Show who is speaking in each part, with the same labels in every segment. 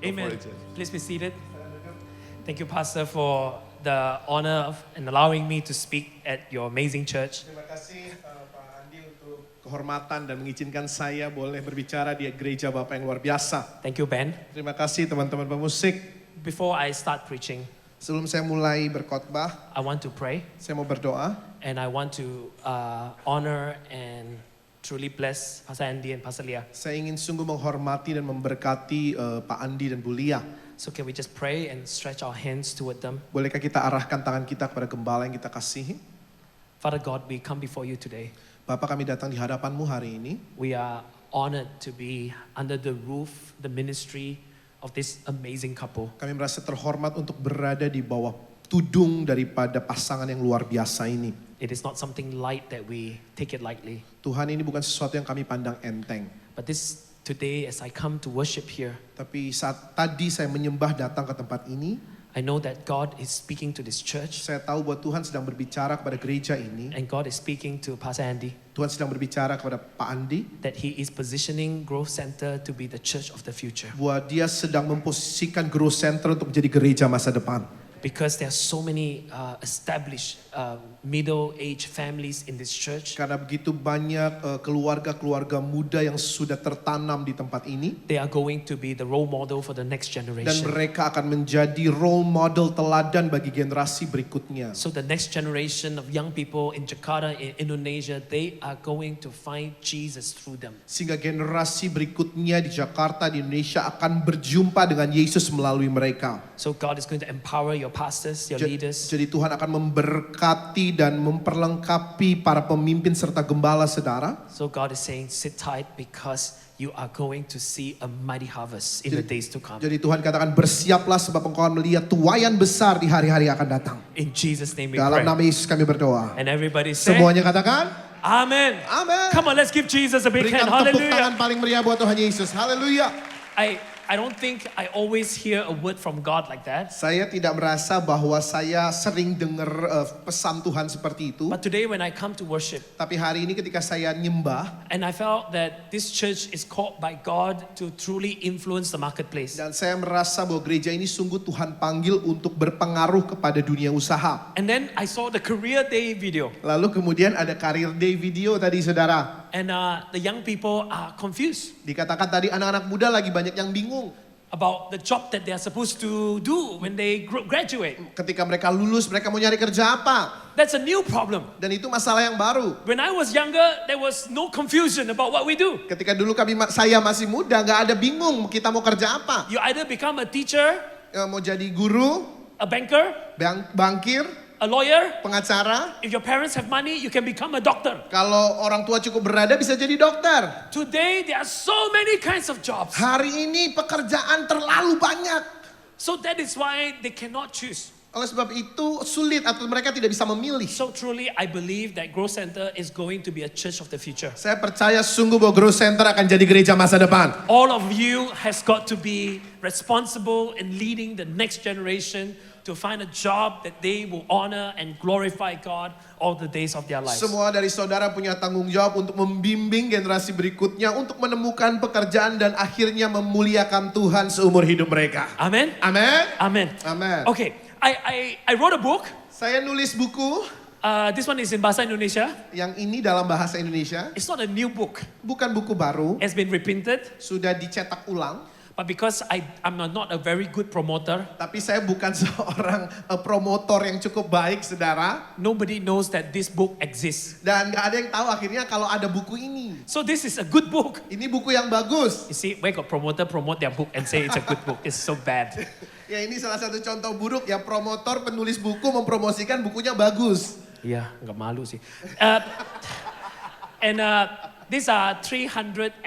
Speaker 1: Amen. Please be seated. Thank you, Pastor, for the honor and allowing me to speak at your amazing church.
Speaker 2: Terima kasih Pak Andi untuk kehormatan dan mengizinkan saya boleh berbicara di gereja Bapak yang luar biasa.
Speaker 1: Thank you, Ben.
Speaker 2: Terima kasih teman-teman pemusik.
Speaker 1: Before I start preaching,
Speaker 2: Sebelum saya mulai berkhotbah,
Speaker 1: I want to pray
Speaker 2: saya mau berdoa.
Speaker 1: and I want to honor and truly bless Pastor Andy and Pastor Leah.
Speaker 2: Saya ingin sungguh menghormati dan memberkati Pak Andi dan Bu Lia.
Speaker 1: So can we just pray and stretch our hands toward them?
Speaker 2: Bolehkah kita arahkan tangan kita kepada gembala yang kita kasihi?
Speaker 1: Father God, we come before you today.
Speaker 2: Bapak, kami datang di hadapan-Mu hari ini.
Speaker 1: We are honored to be under the roof, the ministry of this amazing couple.
Speaker 2: Kami merasa terhormat untuk berada di bawah tudung daripada pasangan yang luar biasa ini.
Speaker 1: It is not something light that we take it lightly.
Speaker 2: Tuhan, ini bukan sesuatu yang kami pandang enteng.
Speaker 1: But today as I come to worship here,
Speaker 2: Tapi saat tadi saya menyembah datang ke tempat ini,
Speaker 1: I know that God is speaking to this church
Speaker 2: saya tahu bahwa Tuhan sedang berbicara kepada gereja ini.
Speaker 1: and God is speaking to Pastor Andy
Speaker 2: Tuhan sedang berbicara kepada Pak Andi.
Speaker 1: that he is positioning Growth Center to be the church of the future.
Speaker 2: Bahwa dia sedang memposisikan Growth Center untuk menjadi gereja masa depan.
Speaker 1: Because there are so many established middle-aged families in this church.
Speaker 2: Karena begitu banyak keluarga-keluarga muda yang sudah tertanam di tempat ini.
Speaker 1: They are going to be the role model for the next
Speaker 2: Dan
Speaker 1: generation.
Speaker 2: mereka akan menjadi role model teladan bagi generasi berikutnya.
Speaker 1: So the next generation of young people in Jakarta, in Indonesia, they are going to find Jesus through them.
Speaker 2: Sehingga generasi berikutnya di Jakarta, di Indonesia akan berjumpa dengan Yesus melalui mereka.
Speaker 1: So God is going to empower your pastors, your leaders.
Speaker 2: Jadi Tuhan akan memberkati dan memperlengkapi para pemimpin serta gembala saudara.
Speaker 1: So God is saying, sit tight because you are going to see a mighty harvest in the days to come.
Speaker 2: Jadi Tuhan katakan bersiaplah sebab engkau akan melihat tuaian besar di hari-hari yang akan datang.
Speaker 1: In Jesus' name we
Speaker 2: Dalam
Speaker 1: pray.
Speaker 2: nama Yesus kami berdoa.
Speaker 1: And everybody say,
Speaker 2: Semuanya katakan
Speaker 1: Amen.
Speaker 2: amin.
Speaker 1: Come on, let's give Jesus a big
Speaker 2: Berikan
Speaker 1: hand.
Speaker 2: tepuk
Speaker 1: Hallelujah.
Speaker 2: tangan paling meriah buat Tuhan Yesus. Haleluya.
Speaker 1: I don't think I always hear a word from God like that.
Speaker 2: Saya tidak merasa bahwa saya sering dengar pesan Tuhan seperti itu.
Speaker 1: But today when I come to worship,
Speaker 2: Tapi hari ini ketika saya nyembah
Speaker 1: and I felt that this church is called by God to truly influence the marketplace.
Speaker 2: dan saya merasa bahwa gereja ini sungguh Tuhan panggil untuk berpengaruh kepada dunia usaha.
Speaker 1: And then I saw the career day video.
Speaker 2: Lalu kemudian ada Career Day video tadi saudara.
Speaker 1: And the young people are confused
Speaker 2: Dikatakan tadi anak-anak muda lagi banyak yang bingung.
Speaker 1: about the job that they are supposed to do when they graduate.
Speaker 2: Ketika mereka lulus mereka mau nyari kerja apa.
Speaker 1: That's a new problem.
Speaker 2: Dan itu masalah yang baru.
Speaker 1: When I was younger, there was no confusion about what we do.
Speaker 2: Ketika dulu saya masih muda gak ada bingung kita mau kerja apa.
Speaker 1: You either become a teacher,
Speaker 2: Mau jadi guru,
Speaker 1: a banker,
Speaker 2: bankir,
Speaker 1: a lawyer.
Speaker 2: pengacara.
Speaker 1: If your parents have money, you can become a doctor.
Speaker 2: Kalau orang tua cukup berada bisa jadi dokter.
Speaker 1: Today, there are so many kinds of jobs.
Speaker 2: Hari ini pekerjaan terlalu banyak.
Speaker 1: So that is why they cannot choose.
Speaker 2: Oleh sebab itu sulit atau mereka tidak bisa memilih.
Speaker 1: So truly, I believe that Growth Center is going to be a church of the future.
Speaker 2: Saya percaya sungguh bahwa Growth Center akan jadi gereja masa depan.
Speaker 1: All of you has got to be responsible in leading the next generation to find a job that they will honor and glorify God all the days of their lives.
Speaker 2: Semua dari saudara punya tanggung jawab untuk membimbing generasi berikutnya untuk menemukan pekerjaan dan akhirnya memuliakan Tuhan seumur hidup mereka.
Speaker 1: Amen?
Speaker 2: Amin.
Speaker 1: Amen.
Speaker 2: Amin.
Speaker 1: Okay, I wrote a book.
Speaker 2: Saya nulis buku,
Speaker 1: This one is in Bahasa Indonesia.
Speaker 2: yang ini dalam bahasa Indonesia,
Speaker 1: It's not a new book.
Speaker 2: bukan buku baru,
Speaker 1: It's been reprinted.
Speaker 2: sudah dicetak ulang.
Speaker 1: But because I'm not a very good promoter,
Speaker 2: Tapi saya bukan seorang promotor yang cukup baik, saudara.
Speaker 1: nobody knows that this book exists.
Speaker 2: Dan gak ada yang tahu akhirnya kalau ada buku ini.
Speaker 1: So this is a good book.
Speaker 2: Ini buku yang bagus.
Speaker 1: You see, where got promoter promote their book and say it's a good book. It's so bad.
Speaker 2: Ya ini salah satu contoh buruk ya, promotor penulis buku mempromosikan bukunya bagus.
Speaker 1: Iya, nggak malu sih. These are 366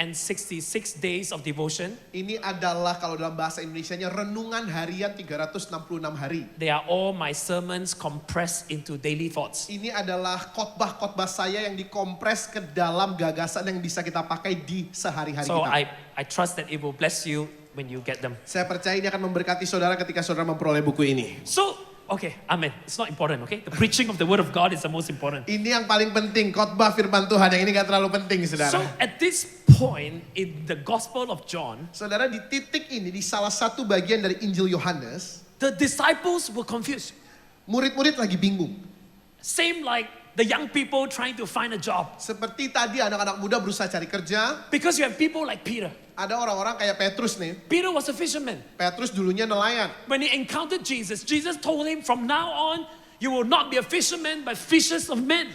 Speaker 1: days of devotion.
Speaker 2: Ini adalah kalau dalam bahasa Indonesianya renungan harian 366 hari.
Speaker 1: They are all my sermons compressed into daily thoughts.
Speaker 2: Ini adalah khotbah-khotbah saya yang dikompres ke dalam gagasan yang bisa kita pakai di sehari-hari
Speaker 1: So
Speaker 2: kita.
Speaker 1: I trust that it will bless you when you get them.
Speaker 2: Saya percaya ini akan memberkati saudara ketika saudara memperoleh buku ini.
Speaker 1: So, okay, amen. It's not important, okay? The preaching of the word of God is the most important.
Speaker 2: Ini yang paling penting, khotbah firman Tuhan. Yang ini gak terlalu penting, saudara.
Speaker 1: So at this point in the Gospel of John,
Speaker 2: Saudara, di titik ini, di salah satu bagian dari Injil Yohanes,
Speaker 1: the disciples were confused.
Speaker 2: murid-murid lagi bingung.
Speaker 1: Same like the young people trying to find a job.
Speaker 2: Seperti tadi anak-anak muda berusaha cari kerja,
Speaker 1: Because you have people like Peter.
Speaker 2: ada orang-orang kayak Petrus nih.
Speaker 1: Peter was a fisherman.
Speaker 2: Petrus dulunya nelayan.
Speaker 1: When he encountered Jesus, Jesus told him, from now on, you will not be a fisherman, but fishers of men.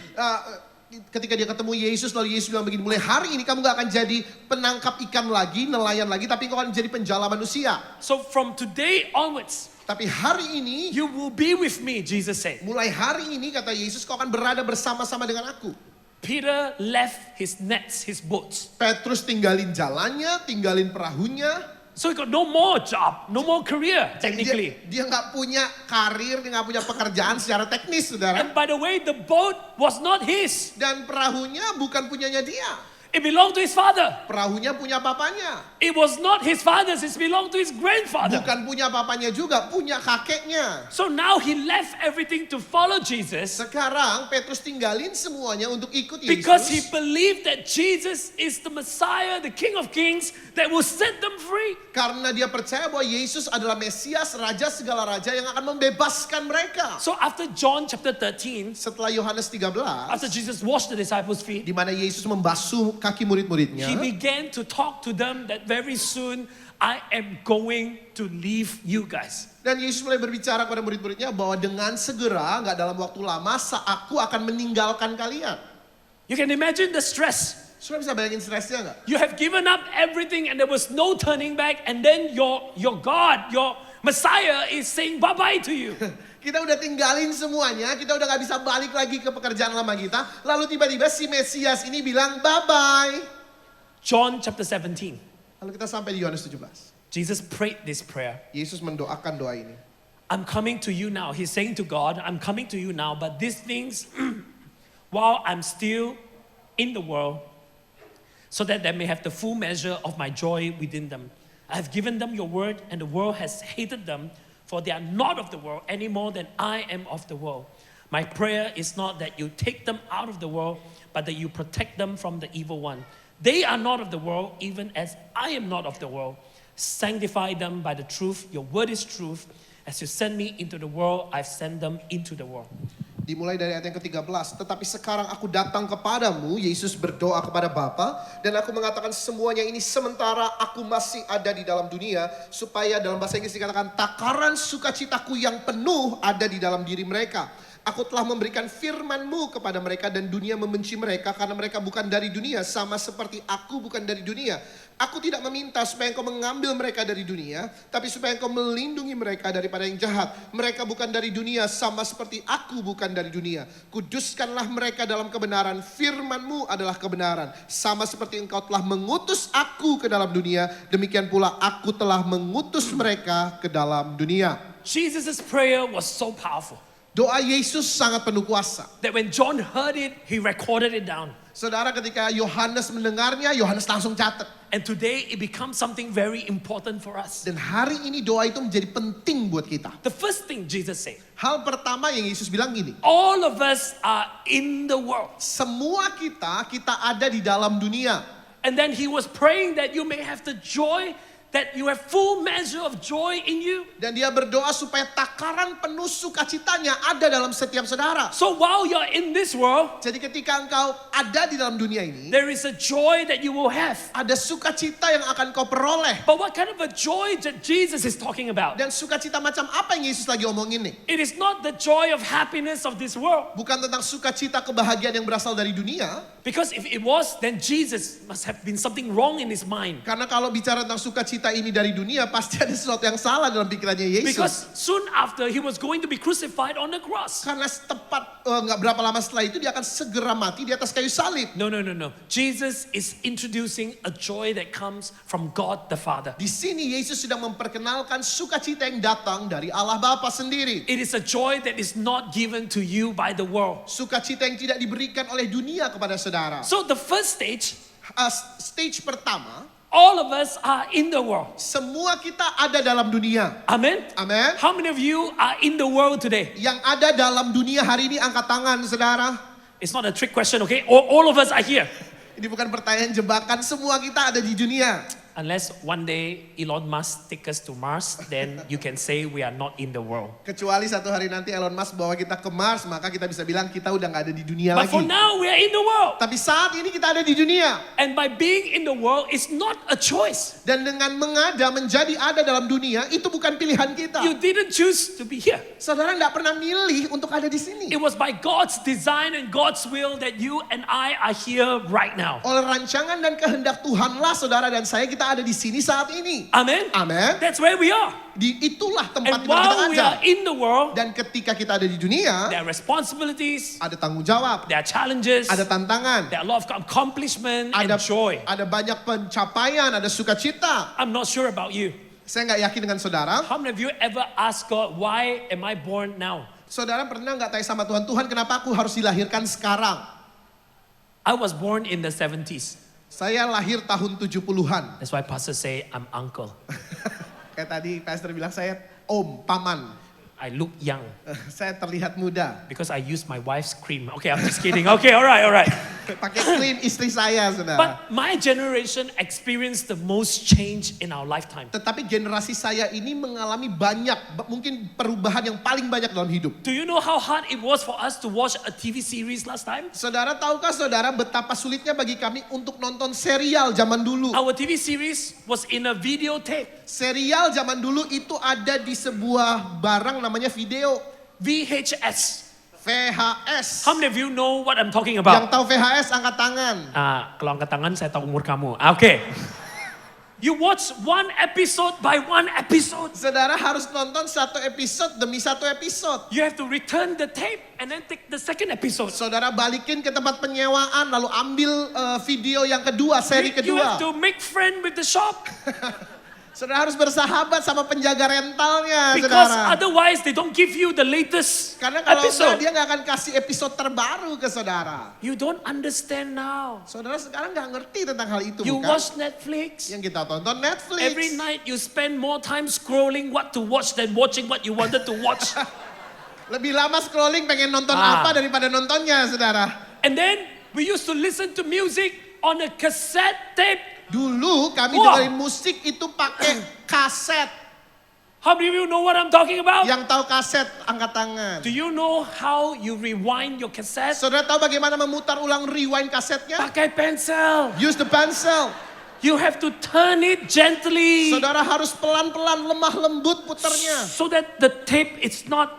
Speaker 2: Ketika dia ketemu Yesus, lalu Yesus bilang begini, mulai hari ini kamu gak akan jadi penangkap ikan lagi, nelayan lagi, tapi kau akan menjadi penjala manusia.
Speaker 1: So from today onwards,
Speaker 2: Tapi hari ini,
Speaker 1: you will be with me, Jesus said.
Speaker 2: mulai hari ini kata Yesus, kau akan berada bersama-sama dengan aku.
Speaker 1: Peter left his nets, his boats.
Speaker 2: Petrus tinggalin jalannya, tinggalin perahunya.
Speaker 1: So he got no more job, no more career, technically.
Speaker 2: Dia nggak punya karir, dia nggak punya pekerjaan secara teknis, saudara.
Speaker 1: And by the way, the boat was not his.
Speaker 2: Dan perahunya bukan punyanya dia.
Speaker 1: It belonged to his father.
Speaker 2: Perahunya punya papanya.
Speaker 1: It was not his father's, it belonged to his grandfather.
Speaker 2: Bukan punya papanya juga, punya kakeknya.
Speaker 1: So now he left everything to follow Jesus
Speaker 2: Sekarang Petrus tinggalin semuanya untuk ikut
Speaker 1: because he
Speaker 2: Yesus.
Speaker 1: believed that Jesus is the Messiah, the King of Kings, that will set them free.
Speaker 2: Karena dia percaya bahwa Yesus adalah Mesias, Raja segala raja yang akan membebaskan mereka.
Speaker 1: So after John chapter 13,
Speaker 2: Setelah Yohanes 13,
Speaker 1: after Jesus washed the disciples' feet,
Speaker 2: di mana Yesus membasuh kaki murid-muridnya,
Speaker 1: he began to talk to them that very soon I am going to leave you guys.
Speaker 2: dan Yesus mulai berbicara kepada murid-muridnya bahwa dengan segera, nggak dalam waktu lama, aku akan meninggalkan kalian.
Speaker 1: You can imagine the stress.
Speaker 2: Sudah bisa bayangin stresnya nggak?
Speaker 1: You have given up everything and there was no turning back, and then your God, your Messiah is saying bye-bye to you.
Speaker 2: Kita udah tinggalin semuanya, kita udah nggak bisa balik lagi ke pekerjaan lama kita. Lalu tiba-tiba si Mesias ini bilang bye-bye.
Speaker 1: John chapter 17.
Speaker 2: Lalu kita sampai di Yohanes 17.
Speaker 1: Jesus prayed this prayer.
Speaker 2: Yesus mendoakan doa ini.
Speaker 1: I'm coming to you now. He's saying to God, I'm coming to you now, but these things, while I'm still in the world, so that they may have the full measure of my joy within them. I have given them your word, and the world has hated them, for they are not of the world any more than I am of the world. My prayer is not that you take them out of the world, but that you protect them from the evil one. They are not of the world, even as I am not of the world. Sanctify them by the truth. Your word is truth. As you send me into the world, I've sent them into the world.
Speaker 2: Dimulai dari ayat yang ke-13. Tetapi sekarang aku datang kepadamu, Yesus berdoa kepada Bapa, dan aku mengatakan semuanya ini sementara aku masih ada di dalam dunia, supaya dalam bahasa Inggris dikatakan takaran sukacitaku yang penuh ada di dalam diri mereka. Aku telah memberikan firman-Mu kepada mereka dan dunia membenci mereka karena mereka bukan dari dunia sama seperti aku bukan dari dunia. Aku tidak meminta supaya engkau mengambil mereka dari dunia, tapi supaya engkau melindungi mereka daripada yang jahat. Mereka bukan dari dunia sama seperti aku bukan dari dunia. Kuduskanlah mereka dalam kebenaran, firman-Mu adalah kebenaran. Sama seperti engkau telah mengutus aku ke dalam dunia, demikian pula aku telah mengutus mereka ke dalam dunia.
Speaker 1: Jesus' prayer was so powerful
Speaker 2: Doa Yesus sangat penuh kuasa.
Speaker 1: that when John heard it, he recorded it down.
Speaker 2: Saudara, ketika Yohanes mendengarnya, Yohanes langsung catat.
Speaker 1: And today it becomes something very important for us.
Speaker 2: Dan hari ini doa itu menjadi penting buat kita.
Speaker 1: The first thing Jesus said,
Speaker 2: Hal pertama yang Yesus bilang gini,
Speaker 1: all of us are in the world.
Speaker 2: semua kita ada di dalam dunia.
Speaker 1: And then he was praying that you may have the joy, that you have full measure of joy in you.
Speaker 2: Dan dia berdoa supaya takaran penuh sukacitanya ada dalam setiap saudara.
Speaker 1: So while you're in this world,
Speaker 2: Jadi ketika engkau ada di dalam dunia ini,
Speaker 1: there is a joy that you will have.
Speaker 2: ada sukacita yang akan kau peroleh.
Speaker 1: But what kind of a joy that Jesus is talking about?
Speaker 2: Dan sukacita macam apa yang Yesus lagi omongin nih?
Speaker 1: It is not the joy of happiness of this world.
Speaker 2: Bukan tentang sukacita kebahagiaan yang berasal dari dunia.
Speaker 1: Because if it was, then Jesus must have been something wrong in his mind.
Speaker 2: Karena kalau bicara tentang sukacita ini dari dunia, pasti ada sesuatu yang salah dalam pikirannya Yesus.
Speaker 1: Because soon after he was going to be crucified on the cross.
Speaker 2: Karena tepat nggak berapa lama setelah itu dia akan segera mati di atas kayu salib.
Speaker 1: No. Jesus is introducing a joy that comes from God the Father.
Speaker 2: Di sini Yesus sedang memperkenalkan sukacita yang datang dari Allah Bapa sendiri.
Speaker 1: It is a joy that is not given to you by the world.
Speaker 2: Sukacita yang tidak diberikan oleh dunia kepada saudara.
Speaker 1: So the first stage,
Speaker 2: Stage pertama,
Speaker 1: all of us are in the world.
Speaker 2: semua kita ada dalam dunia.
Speaker 1: Amen?
Speaker 2: Amin.
Speaker 1: How many of you are in the world today?
Speaker 2: Yang ada dalam dunia hari ini angkat tangan saudara.
Speaker 1: It's not a trick question, okay? All of us are here.
Speaker 2: Ini bukan pertanyaan jebakan, semua kita ada di dunia.
Speaker 1: Unless one day Elon Musk take us to Mars, then you can say we are not in the world.
Speaker 2: Kecuali satu hari nanti Elon Musk bawa kita ke Mars, maka kita bisa bilang kita udah nggak ada di dunia
Speaker 1: But
Speaker 2: lagi.
Speaker 1: for now, we are in the world.
Speaker 2: Tapi saat ini kita ada di dunia.
Speaker 1: And by being in the world, it's not a choice.
Speaker 2: Dan dengan menjadi ada dalam dunia, itu bukan pilihan kita.
Speaker 1: You didn't choose to be here.
Speaker 2: Saudara nggak pernah milih untuk ada di sini.
Speaker 1: It was by God's design and God's will that you and I are here right now.
Speaker 2: Oleh rancangan dan kehendak Tuhanlah saudara dan saya kita ada di sini saat ini.
Speaker 1: Amen.
Speaker 2: Amin.
Speaker 1: That's where we are.
Speaker 2: Itulah tempat
Speaker 1: And
Speaker 2: di mana kita
Speaker 1: while we
Speaker 2: ada.
Speaker 1: are in the world,
Speaker 2: Dan ketika kita ada di dunia,
Speaker 1: there are responsibilities,
Speaker 2: ada tanggung jawab,
Speaker 1: there are challenges,
Speaker 2: ada tantangan,
Speaker 1: there are a lot of accomplishment
Speaker 2: ada
Speaker 1: and joy.
Speaker 2: ada banyak pencapaian, ada sukacita.
Speaker 1: I'm not sure about you.
Speaker 2: Saya nggak yakin dengan saudara.
Speaker 1: How many of you ever asked God, why am I born now?
Speaker 2: Saudara pernah nggak tanya sama Tuhan, Tuhan kenapa aku harus dilahirkan sekarang?
Speaker 1: I was born in the 70s.
Speaker 2: Saya lahir tahun 70-an.
Speaker 1: That's why pastors say I'm uncle.
Speaker 2: Kayak tadi pastor bilang saya om, paman.
Speaker 1: I look young
Speaker 2: Saya terlihat muda.
Speaker 1: because I use my wife's cream. Okay, I'm just kidding. Okay, all right.
Speaker 2: Pakai krim istri saya, saudara.
Speaker 1: But my generation experienced the most change in our lifetime.
Speaker 2: Tetapi generasi saya ini mengalami banyak, mungkin perubahan yang paling banyak dalam hidup.
Speaker 1: Do you know how hard it was for us to watch a TV series last time?
Speaker 2: Saudara, tahukah saudara betapa sulitnya bagi kami untuk nonton serial zaman dulu?
Speaker 1: Our TV series was in a videotape,
Speaker 2: Serial zaman dulu itu ada di sebuah barang namanya video.
Speaker 1: VHS.
Speaker 2: VHS.
Speaker 1: How many of you know what I'm talking
Speaker 2: Yang
Speaker 1: about?
Speaker 2: tahu VHS angkat tangan.
Speaker 1: Kalau angkat tangan saya tahu umur kamu. Okay. You watch one episode by one episode.
Speaker 2: Saudara harus nonton satu episode demi satu episode.
Speaker 1: You have to return the tape and then take the second episode.
Speaker 2: Saudara balikin ke tempat penyewaan lalu ambil video yang kedua, seri
Speaker 1: You have
Speaker 2: kedua.
Speaker 1: to make friend with the shop
Speaker 2: Saudara harus bersahabat sama penjaga rentalnya,
Speaker 1: because
Speaker 2: saudara.
Speaker 1: otherwise they don't give you the latest
Speaker 2: Karena kalau enggak
Speaker 1: episode.
Speaker 2: dia nggak akan kasih episode terbaru ke saudara.
Speaker 1: You don't understand now.
Speaker 2: Saudara sekarang nggak ngerti tentang hal itu,
Speaker 1: You
Speaker 2: bukan?
Speaker 1: watch Netflix.
Speaker 2: Yang kita tonton Netflix.
Speaker 1: Every night you spend more time scrolling what to watch than watching what you wanted to watch.
Speaker 2: Lebih lama scrolling pengen nonton apa daripada nontonnya, saudara.
Speaker 1: And then we used to listen to music on a cassette tape.
Speaker 2: Dulu kami
Speaker 1: Wah.
Speaker 2: dengerin musik itu pakai kaset.
Speaker 1: How many of you know what I'm talking about?
Speaker 2: Yang tahu kaset angkat tangan.
Speaker 1: Do you know how you rewind your cassette?
Speaker 2: Saudara tahu bagaimana memutar ulang rewind kasetnya?
Speaker 1: Pakai pencil.
Speaker 2: Use the pencil.
Speaker 1: You have to turn it gently
Speaker 2: Saudara harus pelan-pelan lemah lembut putarnya.
Speaker 1: so that the tape is not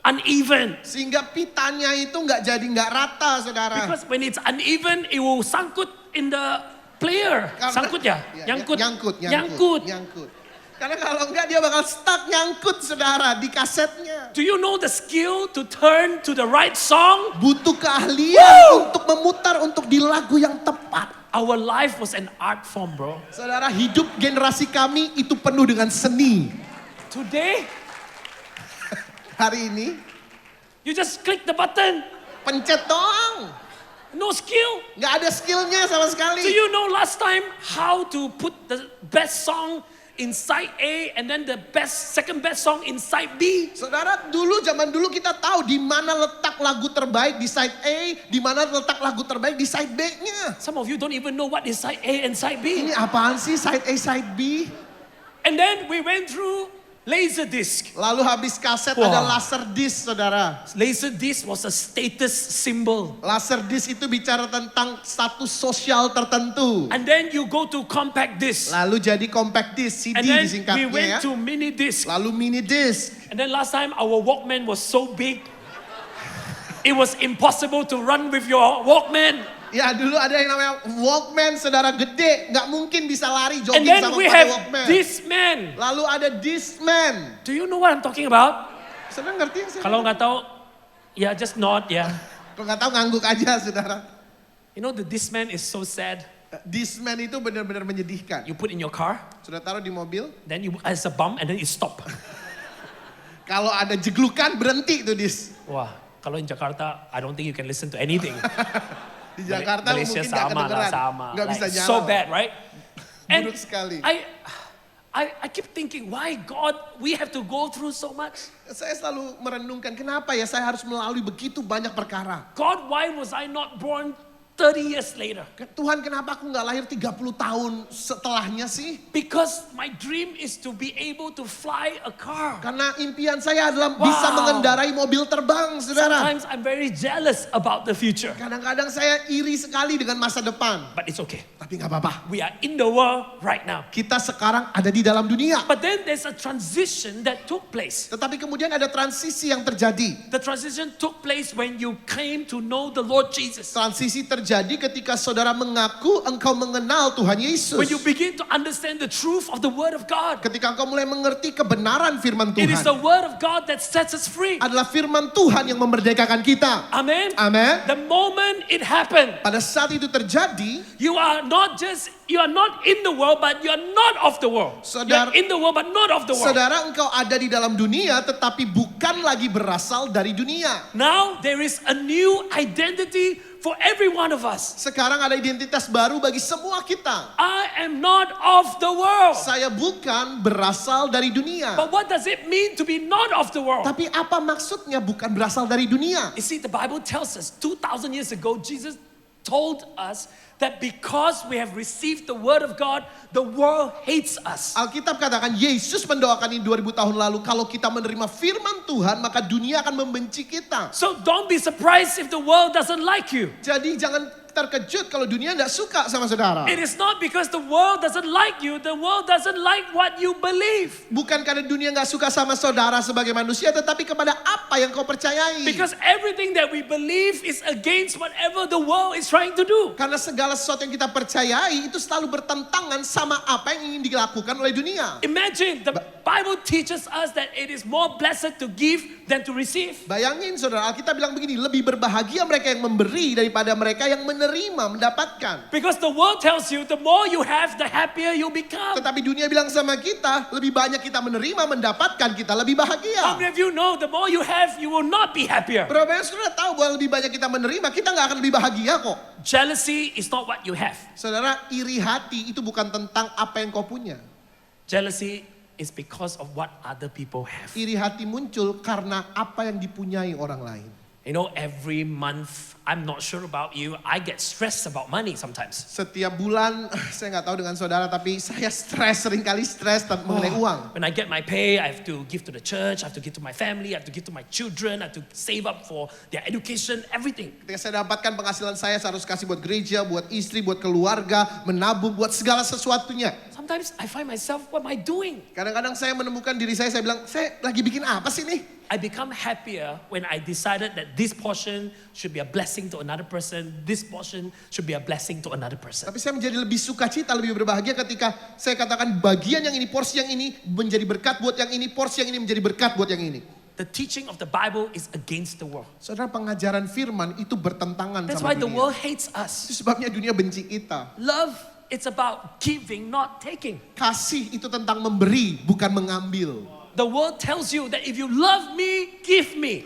Speaker 1: uneven.
Speaker 2: Sehingga pitanya itu nggak rata, saudara.
Speaker 1: Because when it's uneven, it will sangkut in the player. Sangkut ya? Nyangkut.
Speaker 2: Nyangkut. Karena kalau enggak dia bakal stuck nyangkut, saudara, di kasetnya.
Speaker 1: Do you know the skill to turn to the right song?
Speaker 2: Butuh keahlian untuk memutar untuk di lagu yang tepat.
Speaker 1: Our life was an art form, bro.
Speaker 2: Saudara, hidup generasi kami itu penuh dengan seni.
Speaker 1: Today,
Speaker 2: Hari ini
Speaker 1: you just click the button.
Speaker 2: pencet doang.
Speaker 1: No skill.
Speaker 2: Nggak ada skillnya sama
Speaker 1: Do
Speaker 2: sekali.
Speaker 1: you know last time how to put the best song in side A and then the second best song in side B?
Speaker 2: Saudara, zaman dulu kita tahu di mana letak lagu terbaik di side A, di mana letak lagu terbaik di side B-nya.
Speaker 1: Some of you don't even know what is side A and side B.
Speaker 2: Ini apaan sih side A, side B?
Speaker 1: And then we went through Laserdisc.
Speaker 2: Lalu habis kaset
Speaker 1: Wah.
Speaker 2: ada Laserdisc, saudara.
Speaker 1: Laserdisc was a status symbol.
Speaker 2: Laserdisc itu bicara tentang status sosial tertentu.
Speaker 1: And then you go to compact disc.
Speaker 2: Lalu jadi compact disc,
Speaker 1: And
Speaker 2: CD
Speaker 1: then we
Speaker 2: disingkatnya ya.
Speaker 1: went to mini disc.
Speaker 2: Lalu mini disc.
Speaker 1: And then last time our Walkman was so big, it was impossible to run with your Walkman.
Speaker 2: Ya dulu ada yang namanya Walkman, saudara, gede. Nggak mungkin bisa lari
Speaker 1: And
Speaker 2: jogging
Speaker 1: then
Speaker 2: sama
Speaker 1: we
Speaker 2: pakai
Speaker 1: have
Speaker 2: Walkman.
Speaker 1: Discman.
Speaker 2: Lalu ada Discman.
Speaker 1: Do you know what I'm talking about?
Speaker 2: Saudara ngerti?
Speaker 1: Kalau nggak tahu, ya just nod ya.
Speaker 2: Kalau nggak tahu ngangguk aja, saudara.
Speaker 1: You know the Discman is so sad.
Speaker 2: Discman itu benar-benar menyedihkan.
Speaker 1: You put in your car,
Speaker 2: Sudah taruh di mobil,
Speaker 1: then you as a bump and then it stop.
Speaker 2: kalau ada jeglukan berhenti tuh dis.
Speaker 1: Wah, kalau in Jakarta, I don't think you can listen to anything.
Speaker 2: Di Jakarta
Speaker 1: Malaysia
Speaker 2: mungkin nggak
Speaker 1: sama lah,
Speaker 2: kedengeran,
Speaker 1: sama.
Speaker 2: nggak bisa
Speaker 1: Like,
Speaker 2: nyala.
Speaker 1: so bad, right? And
Speaker 2: Buruk sekali.
Speaker 1: I keep thinking, why God, we have to go through so much?
Speaker 2: Saya selalu merenungkan kenapa ya saya harus melalui begitu banyak perkara.
Speaker 1: God, why was I not born 30 years later?
Speaker 2: Tuhan, kenapa aku nggak lahir 30 tahun setelahnya sih?
Speaker 1: Because my dream is to be able to fly a car.
Speaker 2: Karena impian saya adalah bisa
Speaker 1: Wow.
Speaker 2: mengendarai mobil terbang, saudara.
Speaker 1: Sometimes I'm very jealous about the future,
Speaker 2: Kadang-kadang saya iri sekali dengan masa depan.
Speaker 1: but it's okay.
Speaker 2: Tapi nggak apa-apa.
Speaker 1: We are in the world right now.
Speaker 2: Kita sekarang ada di dalam dunia.
Speaker 1: But then there's a transition that took place.
Speaker 2: Tetapi kemudian ada transisi yang terjadi.
Speaker 1: The transition took place when you came to know the Lord Jesus.
Speaker 2: Transisi terjadi ketika saudara mengaku engkau mengenal Tuhan Yesus.
Speaker 1: When you begin to understand the truth of the Word of God.
Speaker 2: Ketika engkau mulai mengerti kebenaran firman
Speaker 1: It is the
Speaker 2: Tuhan.
Speaker 1: Word of God that sets us free.
Speaker 2: Adalah firman Tuhan yang memerdekakan kita.
Speaker 1: Amen.
Speaker 2: Amin.
Speaker 1: The moment it happened,
Speaker 2: Pada saat itu terjadi,
Speaker 1: you are not in the world, but you are not of the world. You are
Speaker 2: Saudara-
Speaker 1: in the world, but not of the world.
Speaker 2: saudara engkau ada di dalam dunia tetapi bukan lagi berasal dari dunia.
Speaker 1: Now there is a new identity for every one of us.
Speaker 2: Sekarang ada identitas baru bagi semua kita.
Speaker 1: I am not of the world.
Speaker 2: Saya bukan berasal dari dunia.
Speaker 1: But what does it mean to be not of the world?
Speaker 2: Tapi apa maksudnya bukan berasal dari dunia?
Speaker 1: You see, the Bible tells us 2,000 years ago, Jesus told us that because we have received the word of God, the world hates us.
Speaker 2: Alkitab katakan Yesus mendoakan ini 2000 tahun lalu. Kalau kita menerima firman Tuhan, maka dunia akan membenci kita.
Speaker 1: So don't be surprised if the world doesn't like you.
Speaker 2: Jadi jangan terkejut kalau dunia tidak suka sama saudara.
Speaker 1: It is not because the world doesn't like you, the world doesn't like what you believe.
Speaker 2: Bukan karena dunia nggak suka sama saudara sebagai manusia, tetapi kepada apa yang kau percayai.
Speaker 1: Because everything that we believe is against whatever the world is trying to do.
Speaker 2: Karena segala sesuatu yang kita percayai itu selalu bertentangan sama apa yang ingin dilakukan oleh dunia.
Speaker 1: Imagine, the Bible teaches us that it is more blessed to give than to receive.
Speaker 2: Bayangin saudara, Alkitab bilang begini, lebih berbahagia mereka yang memberi daripada mereka yang menerima, mendapatkan.
Speaker 1: Because the world tells you the more you have, the happier you become.
Speaker 2: Tetapi dunia bilang sama kita, lebih banyak kita menerima, mendapatkan, kita lebih
Speaker 1: How
Speaker 2: bahagia.
Speaker 1: many of you know the more you have, you will not be happier?
Speaker 2: Berapa yang saudara tahu bahwa lebih banyak kita menerima, kita nggak akan lebih bahagia kok.
Speaker 1: Jealousy is not what you have.
Speaker 2: Saudara, iri hati itu bukan tentang apa yang kau punya.
Speaker 1: Jealousy is because of what other people have.
Speaker 2: Iri hati muncul karena apa yang dipunyai orang lain.
Speaker 1: You know, every month, I'm not sure about you, I get stressed about money sometimes.
Speaker 2: Setiap bulan, saya nggak tahu dengan saudara, tapi saya seringkali stres mengenai uang.
Speaker 1: When I get my pay, I have to give to the church, I have to give to my family, I have to give to my children, I have to save up for their education, everything.
Speaker 2: Ketika saya dapatkan penghasilan saya harus kasih buat gereja, buat istri, buat keluarga, menabung, buat segala sesuatunya.
Speaker 1: Sometimes I find myself, what am I doing?
Speaker 2: Kadang-kadang saya menemukan diri saya bilang, saya lagi bikin apa sih nih?
Speaker 1: I become happier when I decided that this portion should be a blessing to another person, this portion should be a blessing to another person.
Speaker 2: Tapi saya menjadi lebih sukacita, lebih berbahagia ketika saya katakan bagian yang ini, porsi yang ini menjadi berkat buat yang ini, porsi yang ini menjadi berkat buat yang ini.
Speaker 1: The teaching of the Bible is against the world.
Speaker 2: Saudara, pengajaran firman itu bertentangan
Speaker 1: That's
Speaker 2: sama
Speaker 1: why the
Speaker 2: dunia.
Speaker 1: world hates us.
Speaker 2: Itu sebabnya dunia benci kita.
Speaker 1: Love, it's about giving, not taking.
Speaker 2: Kasih itu tentang memberi, bukan mengambil.
Speaker 1: The world tells you that if you love me, give me.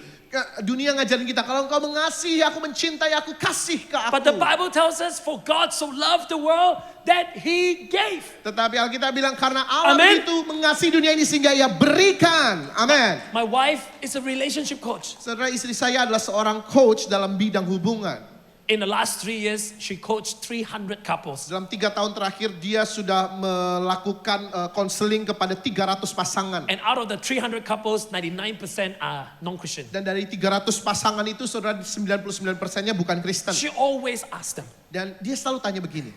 Speaker 2: Dunia ngajarin kita, kalau engkau mengasihi, aku mencintai, aku kasih ke aku.
Speaker 1: But the Bible tells us, for God so loved the world that He gave.
Speaker 2: Tetapi Alkitab bilang karena Allah
Speaker 1: Amen.
Speaker 2: begitu mengasihi dunia ini sehingga Ia berikan. Amin.
Speaker 1: My wife is a relationship coach.
Speaker 2: Saudara, istri saya adalah seorang coach dalam bidang hubungan.
Speaker 1: In the last 3 years, she coached 300 couples.
Speaker 2: Dalam 3 tahun terakhir dia sudah melakukan konseling kepada 300 pasangan.
Speaker 1: And out of the 300 couples, 99% are non-Christian.
Speaker 2: Dan dari 300 pasangan itu saudara 99%-nya bukan Kristen.
Speaker 1: She always asks them,
Speaker 2: Dan dia selalu tanya begini,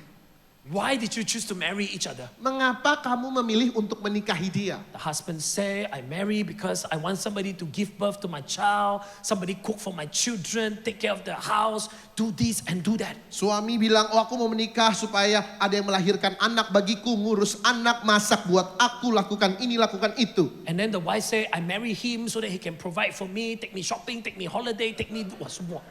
Speaker 1: why did you choose to marry each other?
Speaker 2: mengapa kamu memilih untuk menikahi dia?
Speaker 1: The husband say, I marry because I want somebody to give birth to my child, somebody cook for my children, take care of the house, do this and do that.
Speaker 2: Suami bilang, oh aku mau menikah supaya ada yang melahirkan anak bagiku, ngurus anak, masak buat aku, lakukan ini, lakukan itu.
Speaker 1: And then the wife say, I marry him so that he can provide for me, take me shopping, take me holiday, take me, wah semua.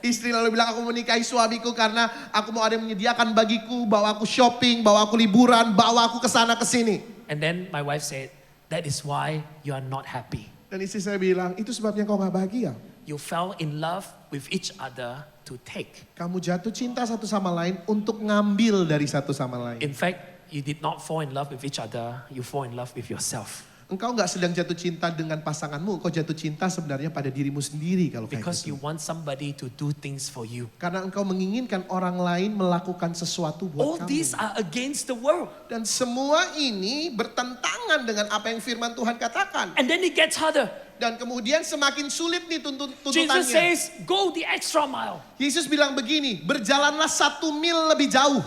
Speaker 2: Istri lalu bilang, aku menikahi suamiku karena aku mau ada yang menyediakan bagiku, bawa aku shopping, bawa aku liburan, bawa aku ke sana ke sini.
Speaker 1: And then my wife said, that is why you are not happy.
Speaker 2: Dan istri saya bilang, itu sebabnya kau gak bahagia.
Speaker 1: You fell in love with each other to take.
Speaker 2: Kamu jatuh cinta satu sama lain untuk ngambil dari satu sama lain.
Speaker 1: In fact, you did not fall in love with each other, you fall in love with yourself.
Speaker 2: Engkau nggak sedang jatuh cinta dengan pasanganmu, engkau jatuh cinta sebenarnya pada dirimu sendiri kalau kayak
Speaker 1: Because you
Speaker 2: gitu.
Speaker 1: want somebody to do things for you.
Speaker 2: Karena engkau menginginkan orang lain melakukan sesuatu
Speaker 1: All
Speaker 2: buat
Speaker 1: these
Speaker 2: kamu.
Speaker 1: are against the world.
Speaker 2: Dan semua ini bertentangan dengan apa yang firman Tuhan katakan.
Speaker 1: And then it gets harder.
Speaker 2: Dan kemudian semakin sulit nih
Speaker 1: Jesus
Speaker 2: tuntutannya.
Speaker 1: says, go the extra mile.
Speaker 2: Yesus bilang begini, berjalanlah 1 mil lebih jauh.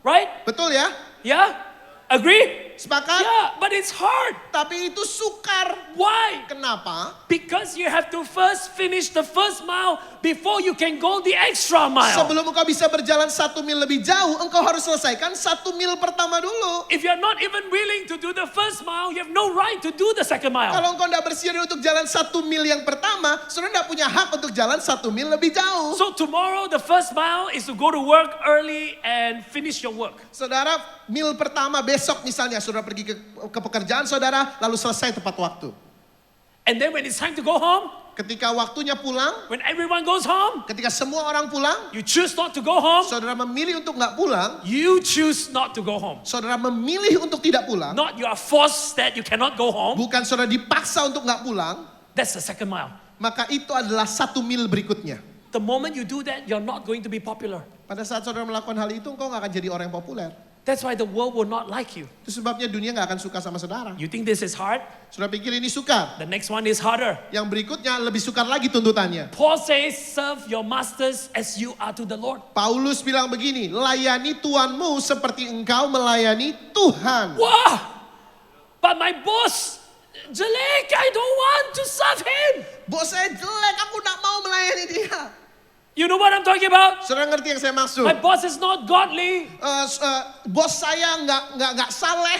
Speaker 1: Right?
Speaker 2: Betul ya?
Speaker 1: Yeah? Agree?
Speaker 2: Sepakat?
Speaker 1: Yeah, but it's hard.
Speaker 2: Tapi itu sukar.
Speaker 1: Why?
Speaker 2: Kenapa?
Speaker 1: Because you have to first finish the first mile before you can go the extra mile.
Speaker 2: Sebelum engkau bisa berjalan 1 mil lebih jauh, engkau harus selesaikan 1 mil pertama dulu.
Speaker 1: If you're not even willing to do the first mile, you have no right to do the second mile.
Speaker 2: Kalau engkau tidak bersedia untuk jalan 1 mil yang pertama, saudara tidak punya hak untuk jalan 1 mil lebih jauh.
Speaker 1: So tomorrow the first mile is to go to work early and finish your work.
Speaker 2: Saudara, mil pertama besok misalnya, saudara pergi ke pekerjaan saudara, lalu selesai tepat waktu.
Speaker 1: And then when it's time to go home,
Speaker 2: Ketika waktunya pulang,
Speaker 1: when everyone goes home,
Speaker 2: ketika semua orang pulang,
Speaker 1: you choose not to go home.
Speaker 2: saudara memilih untuk nggak pulang,
Speaker 1: You choose not to go home.
Speaker 2: saudara memilih untuk tidak pulang,
Speaker 1: Not you are forced that you cannot go home.
Speaker 2: bukan saudara dipaksa untuk nggak pulang,
Speaker 1: That's the second mile.
Speaker 2: maka itu adalah 1 mil berikutnya.
Speaker 1: The moment you do that, you're not going to be popular.
Speaker 2: Pada saat saudara melakukan hal itu, engkau nggak akan jadi orang yang populer.
Speaker 1: That's why the world will not like you.
Speaker 2: Itu sebabnya dunia nggak akan suka sama saudara.
Speaker 1: You think this is hard?
Speaker 2: Saudara pikir ini sukar?
Speaker 1: The next one is harder.
Speaker 2: Yang berikutnya lebih sukar lagi tuntutannya.
Speaker 1: Paul says, serve your masters as you are to the Lord.
Speaker 2: Paulus bilang begini, layani tuanmu seperti engkau melayani Tuhan.
Speaker 1: Wow! But my boss, jelek, I don't want to serve him.
Speaker 2: Bos saya jelek, aku nggak mau melayani dia.
Speaker 1: You know what I'm talking about?
Speaker 2: Saudara ngerti yang saya maksud?
Speaker 1: My boss is not godly.
Speaker 2: Bos saya nggak saleh,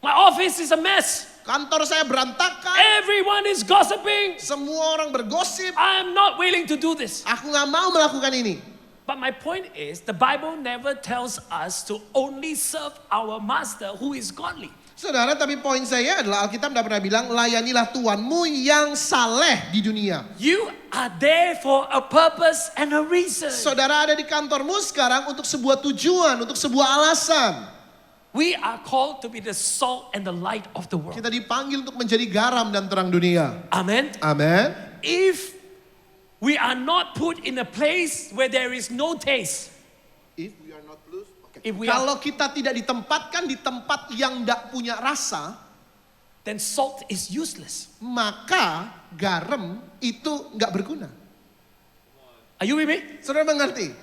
Speaker 1: My office is a mess.
Speaker 2: kantor saya berantakan,
Speaker 1: Everyone is gossiping.
Speaker 2: semua orang bergosip.
Speaker 1: I am not willing to do this.
Speaker 2: Aku nggak mau melakukan ini.
Speaker 1: But my point is, the Bible never tells us to only serve our master who is godly.
Speaker 2: Saudara, tapi poin saya adalah Alkitab tidak pernah bilang layanilah tuanmu yang saleh di dunia.
Speaker 1: You are there for a purpose and a reason.
Speaker 2: Saudara ada di kantormu sekarang untuk sebuah tujuan, untuk sebuah alasan.
Speaker 1: We are called to be the salt and the light of the world.
Speaker 2: Kita dipanggil untuk menjadi garam dan terang dunia.
Speaker 1: Amen.
Speaker 2: Amin.
Speaker 1: If we are not put in a place where there is no taste,
Speaker 2: If we are not loose, okay.
Speaker 1: if we are,
Speaker 2: Kalau kita tidak ditempatkan di tempat yang tidak punya rasa,
Speaker 1: then salt is useless.
Speaker 2: maka garam itu nggak berguna.
Speaker 1: Are you with me?
Speaker 2: Saudara mengerti?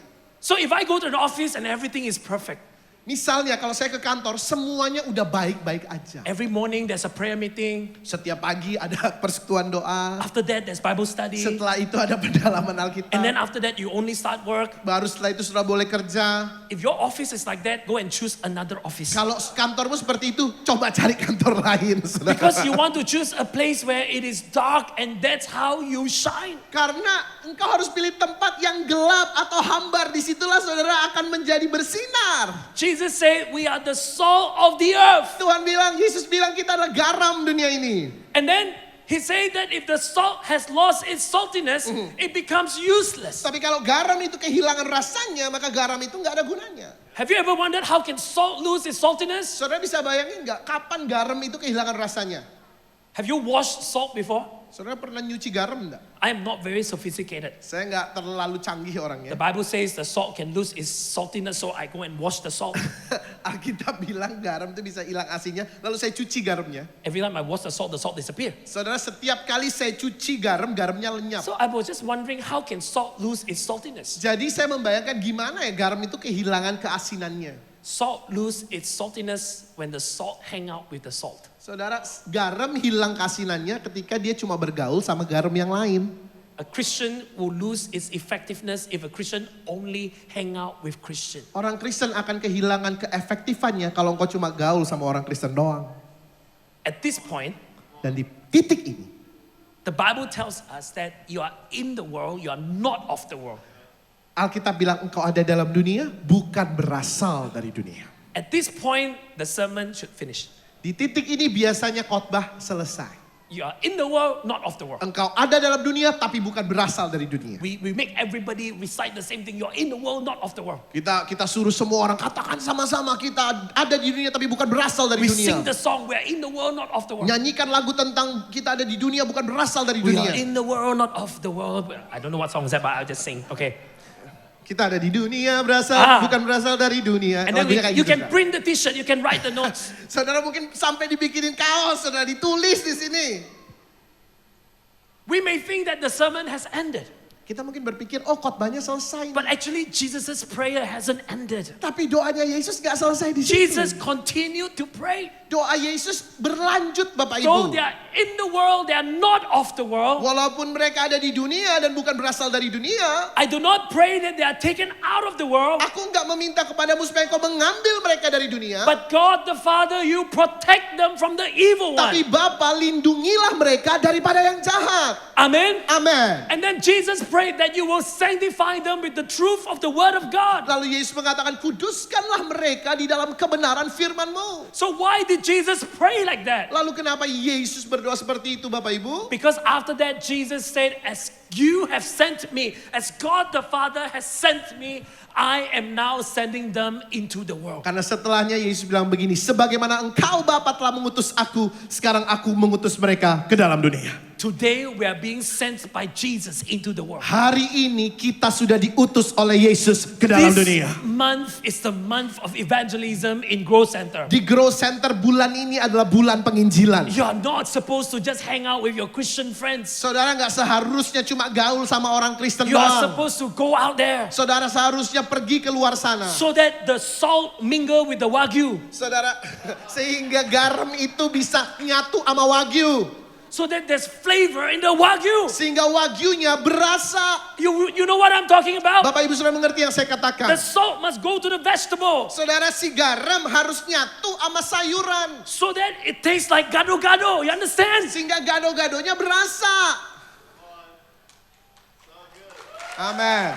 Speaker 1: So if I go to the office and everything is perfect,
Speaker 2: Misalnya kalau saya ke kantor semuanya udah baik-baik aja.
Speaker 1: every morning there's a prayer meeting,
Speaker 2: Setiap pagi ada persekutuan doa.
Speaker 1: after that there's Bible study,
Speaker 2: Setelah itu ada pendalaman Alkitab.
Speaker 1: and then after that you only start work.
Speaker 2: Baru setelah itu sudah boleh kerja.
Speaker 1: If your office is like that, go and choose another office.
Speaker 2: Kalau kantormu seperti itu, coba cari kantor lain. Saudara.
Speaker 1: Because you want to choose a place where it is dark and that's how you shine.
Speaker 2: Karena engkau harus pilih tempat yang gelap atau hambar. Disitulah saudara akan menjadi bersinar.
Speaker 1: Jesus said we are the salt of the earth.
Speaker 2: Tuhan bilang, Yesus bilang kita adalah garam dunia ini.
Speaker 1: And then he said that if the salt has lost its saltiness, it becomes useless.
Speaker 2: Tapi kalau garam itu kehilangan rasanya, maka garam itu nggak ada gunanya.
Speaker 1: Have you ever wondered how can salt lose its saltiness?
Speaker 2: Saudara bisa bayangin nggak kapan garam itu kehilangan rasanya?
Speaker 1: Have you washed salt before?
Speaker 2: Saudara pernah nyuci garam enggak?
Speaker 1: I am not very sophisticated.
Speaker 2: Saya nggak terlalu canggih orangnya.
Speaker 1: The Bible says the salt can lose its saltiness, so I go and wash the salt.
Speaker 2: Alkitab bilang garam itu bisa hilang asinnya, lalu saya cuci garamnya.
Speaker 1: Every time I wash the salt disappear.
Speaker 2: Saudara, setiap kali saya cuci garam, garamnya lenyap.
Speaker 1: So I was just wondering how can salt lose its saltiness?
Speaker 2: Jadi saya membayangkan gimana ya garam itu kehilangan keasinannya.
Speaker 1: Salt lose its saltiness when the salt hang out with the salt.
Speaker 2: Saudara, garam hilang keasinannya ketika dia cuma bergaul sama garam yang lain.
Speaker 1: A Christian will lose its effectiveness if a Christian only hang out with Christian.
Speaker 2: Orang Kristen akan kehilangan keefektifannya kalau engkau cuma gaul sama orang Kristen doang.
Speaker 1: At this point,
Speaker 2: Dan di titik ini,
Speaker 1: the Bible tells us that you are in the world, you are not of the world.
Speaker 2: Alkitab bilang engkau ada dalam dunia, bukan berasal dari dunia.
Speaker 1: At this point, the sermon should finish.
Speaker 2: Di titik ini biasanya khotbah selesai.
Speaker 1: You are in the world, not of the world.
Speaker 2: Engkau ada dalam dunia tapi bukan berasal dari dunia.
Speaker 1: We make everybody recite the same thing. You're in the world, not of the world.
Speaker 2: Kita suruh semua orang katakan sama-sama kita ada di dunia tapi bukan berasal dari
Speaker 1: We
Speaker 2: dunia.
Speaker 1: sing the song, we're in the world, not of the world.
Speaker 2: Nyanyikan lagu tentang kita ada di dunia bukan berasal dari
Speaker 1: We are
Speaker 2: dunia.
Speaker 1: in the world, not of the world. I don't know what song is that, but I'll just sing. Okay.
Speaker 2: Kita ada di dunia bukan berasal dari dunia.
Speaker 1: And then
Speaker 2: Lagunya kayak
Speaker 1: you
Speaker 2: gitu,
Speaker 1: can
Speaker 2: saudara.
Speaker 1: print the t-shirt, you can write the notes.
Speaker 2: Saudara mungkin sampai dibikinin kaos, saudara ditulis di sini.
Speaker 1: We may think that the sermon has ended,
Speaker 2: Kita mungkin berpikir, oh khotbahnya selesai.
Speaker 1: but actually Jesus' prayer hasn't ended.
Speaker 2: Tapi doanya Yesus gak selesai di situ.
Speaker 1: Jesus continued to pray.
Speaker 2: Doa Yesus berlanjut Bapak
Speaker 1: Though
Speaker 2: Ibu.
Speaker 1: they are in the world, they are not of the world.
Speaker 2: Walaupun mereka ada di dunia dan bukan berasal dari dunia.
Speaker 1: I do not pray that they are taken out of the world.
Speaker 2: Aku enggak meminta kepadamu supaya kau mengambil mereka dari dunia.
Speaker 1: But God the Father, you protect them from the evil
Speaker 2: Tapi
Speaker 1: one.
Speaker 2: Bapa lindungilah mereka daripada yang jahat.
Speaker 1: Amen.
Speaker 2: Amin.
Speaker 1: And then Jesus prayed that you will sanctify them with the truth of the word of God.
Speaker 2: Lalu Yesus mengatakan, kuduskanlah mereka di dalam kebenaran firman-Mu.
Speaker 1: So why did Jesus pray like that?
Speaker 2: Lalu kenapa Yesus berdoa seperti itu Bapak Ibu?
Speaker 1: Because after that Jesus said, as you have sent me, as God the Father has sent me, I am now sending them into the world.
Speaker 2: Karena setelahnya Yesus bilang begini, sebagaimana engkau Bapa telah mengutus aku, sekarang aku mengutus mereka ke dalam dunia.
Speaker 1: Today we are being sent by Jesus into the world.
Speaker 2: Hari ini kita sudah diutus oleh Yesus ke dalam dunia.
Speaker 1: This month is the month of evangelism in Growth Center.
Speaker 2: Di Grow Center bulan ini adalah bulan penginjilan.
Speaker 1: You are not supposed to just hang out with your Christian friends.
Speaker 2: Saudara nggak seharusnya cuma gaul sama orang Kristen
Speaker 1: You are
Speaker 2: doang.
Speaker 1: supposed to go out there
Speaker 2: Saudara seharusnya pergi ke luar sana.
Speaker 1: so that the salt mingle with the wagyu.
Speaker 2: Saudara, sehingga garam itu bisa nyatu sama wagyu.
Speaker 1: So that there's flavor in the wagyu.
Speaker 2: Sehingga wagyunya berasa.
Speaker 1: You know what I'm talking about?
Speaker 2: Bapak Ibu sudah mengerti yang saya katakan.
Speaker 1: The salt must go to the vegetable
Speaker 2: Saudara, si garam harus nyatu sama sayuran.
Speaker 1: so that it tastes like gado-gado. You understand?
Speaker 2: Sehingga gado-gadonya berasa. Amin.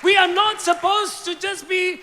Speaker 1: We are not supposed to just be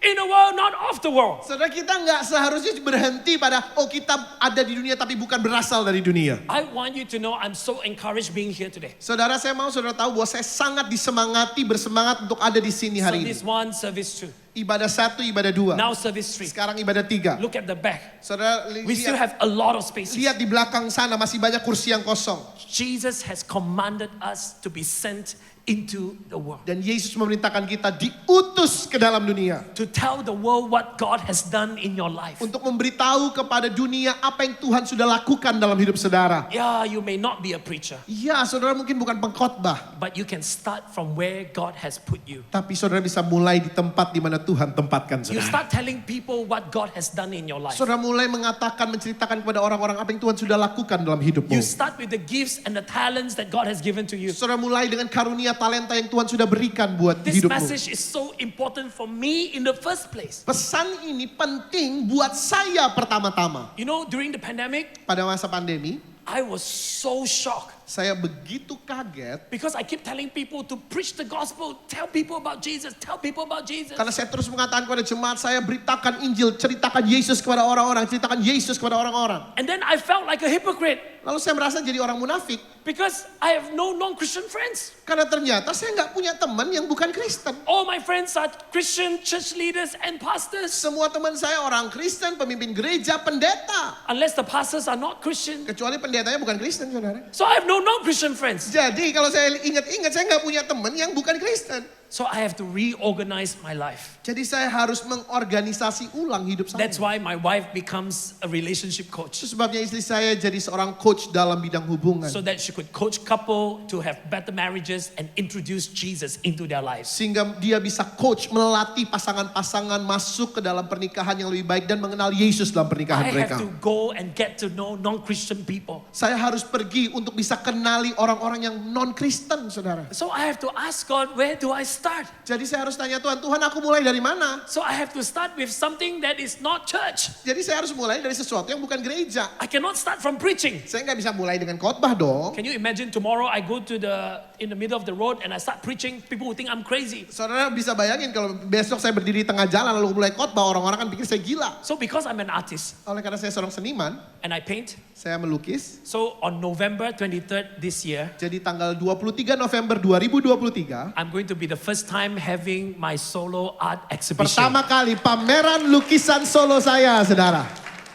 Speaker 1: in the world, not of the world.
Speaker 2: Saudara, kita nggak seharusnya berhenti pada, oh kita ada di dunia tapi bukan berasal dari dunia.
Speaker 1: I want you to know I'm so encouraged being here today.
Speaker 2: Saudara, saya mau saudara tahu bahwa saya sangat disemangati, bersemangat untuk ada di sini hari ini.
Speaker 1: Service 1, service 2.
Speaker 2: Ibadah 1, ibadah 2.
Speaker 1: Now service 3.
Speaker 2: Sekarang ibadah 3.
Speaker 1: Look at the back.
Speaker 2: Saudara,
Speaker 1: We still have a lot of spaces.
Speaker 2: lihat di belakang sana masih banyak kursi yang kosong.
Speaker 1: Jesus has commanded us to be sent into the world.
Speaker 2: Dan Yesus memerintahkan kita diutus ke dalam dunia.
Speaker 1: To tell the world what God has done in your life.
Speaker 2: Untuk memberitahu kepada dunia apa yang Tuhan sudah lakukan dalam hidup saudara.
Speaker 1: Yeah, you may not be a preacher,
Speaker 2: Ya, saudara mungkin bukan pengkhotbah.
Speaker 1: but you can start from where God has put you.
Speaker 2: Tapi saudara bisa mulai di tempat di mana Tuhan tempatkan
Speaker 1: You
Speaker 2: saudara.
Speaker 1: start telling people what God has done in your life.
Speaker 2: Saudara mulai mengatakan, menceritakan kepada orang-orang apa yang Tuhan sudah lakukan dalam hidupmu.
Speaker 1: You start with the gifts and the talents that God has given to you.
Speaker 2: Saudara mulai dengan karunia talenta yang Tuhan sudah berikan buat
Speaker 1: This
Speaker 2: hidupmu.
Speaker 1: message is so important for me in the first place.
Speaker 2: Pesan ini penting buat saya pertama-tama.
Speaker 1: You know, during the pandemic,
Speaker 2: Pada masa pandemi,
Speaker 1: I was so shocked
Speaker 2: saya begitu kaget
Speaker 1: because I keep telling people to preach the gospel, tell people about Jesus, tell people about Jesus.
Speaker 2: karena saya terus mengatakan kepada jemaat saya, beritakan Injil, ceritakan Yesus kepada orang-orang, ceritakan Yesus kepada orang-orang.
Speaker 1: And then I felt like a hypocrite
Speaker 2: Lalu saya merasa jadi orang munafik
Speaker 1: because I have no non-Christian friends.
Speaker 2: karena ternyata saya nggak punya teman yang bukan Kristen.
Speaker 1: All my friends are Christian church leaders and pastors.
Speaker 2: Semua teman saya orang Kristen, pemimpin gereja, pendeta.
Speaker 1: Unless the pastors are not Christian.
Speaker 2: Kecuali pendetanya bukan Kristen, saudara.
Speaker 1: So I have no non-Christian friends.
Speaker 2: Jadi kalau saya ingat-ingat, saya nggak punya teman yang bukan Kristen.
Speaker 1: So I have to reorganize my life.
Speaker 2: Jadi saya harus mengorganisasi ulang hidup saya.
Speaker 1: That's why my wife becomes a relationship coach.
Speaker 2: Itu sebabnya istri saya jadi seorang coach dalam bidang hubungan.
Speaker 1: So that she could coach couple to have better marriages and introduce Jesus into their lives.
Speaker 2: Sehingga dia bisa coach, melatih pasangan-pasangan masuk ke dalam pernikahan yang lebih baik dan mengenal Yesus dalam pernikahan
Speaker 1: I
Speaker 2: mereka.
Speaker 1: have to go and get to know non-Christian people.
Speaker 2: Saya harus pergi untuk bisa kenali orang-orang yang non-Kristen, saudara.
Speaker 1: So I have to ask God, where do I start?
Speaker 2: Jadi saya harus tanya Tuhan, Tuhan aku mulai dari mana?
Speaker 1: So I have to start with something that is not church.
Speaker 2: Jadi saya harus mulai dari sesuatu yang bukan gereja.
Speaker 1: I cannot start from preaching.
Speaker 2: Saya nggak bisa mulai dengan khotbah dong.
Speaker 1: Can you imagine tomorrow I go to the in the middle of the road and I start preaching, people will think I'm crazy.
Speaker 2: Saudara bisa bayangin kalau besok saya berdiri di tengah jalan lalu mulai khotbah, orang-orang kan pikir saya gila.
Speaker 1: So because I'm an artist
Speaker 2: Oleh karena saya seorang seniman,
Speaker 1: and I paint,
Speaker 2: saya melukis.
Speaker 1: so on November 23rd this year,
Speaker 2: Jadi tanggal 23 November 2023,
Speaker 1: I'm going to be the first time having my solo art exhibition.
Speaker 2: pertama kali pameran lukisan solo saya, saudara.